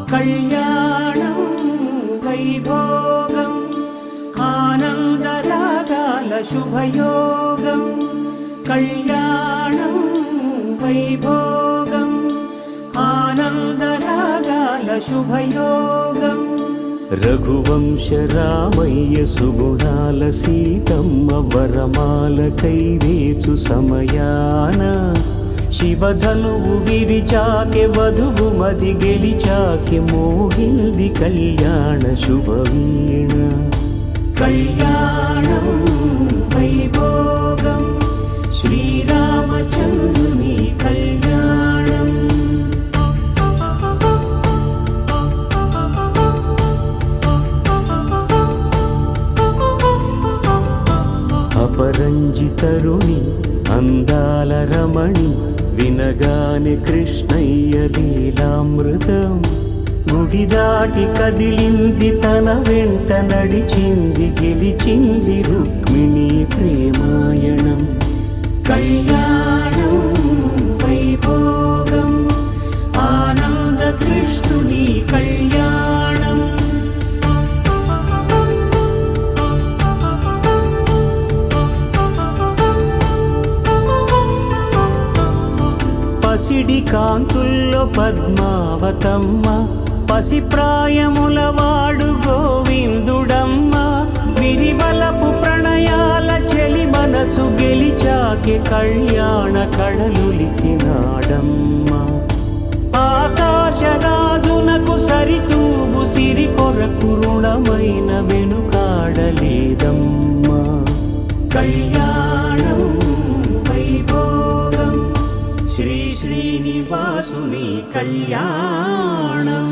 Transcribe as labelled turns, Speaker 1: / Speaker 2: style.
Speaker 1: కళ్యాణం వైభోగం ఆనందరాగాల శుభయోగం కళ్యాణం వైభోగం ఆనందరాగాల శుభయోగం రఘువంశ రామయ్య సుగుణాల సీతమ్మ వరమాల కైవేచు సమయాన శివధనువు విరిచాకె వధువు మది గెలిచాకె మోగింది కళ్యాణ శుభవీణ కళ్యాణం వైభోగం శ్రీరామచంద్రుని కళ్యాణం అపరంజి తరుణి అందాల రమణి వినగానే కృష్ణయ్య లీలామృతం గుడి దాటి కదిలింది తన వెంట నడిచింది గెలిచింది రుక్మిణి ప్రేమాయణం కళ్యాణం వైభోగం ఆనంద కృష్ణుని కళ్యాణం పసిడి కాంతుల్లో పద్మావతమ్మ పసిప్రాయముల వాడు గోవిందుడమ్మ విరివలపు ప్రణయాల చెలి మనసు గెలిచాకె కళ్యాణ కళలులికినాడమ్మ ఆకాశరాజునకు సరితూగు సిరి కొరకు రుణమైన వెనుకాడలేదమ్మ కళ్యాణం వైభోగం శ్రీ శ్రీనివాసుని కళ్యాణం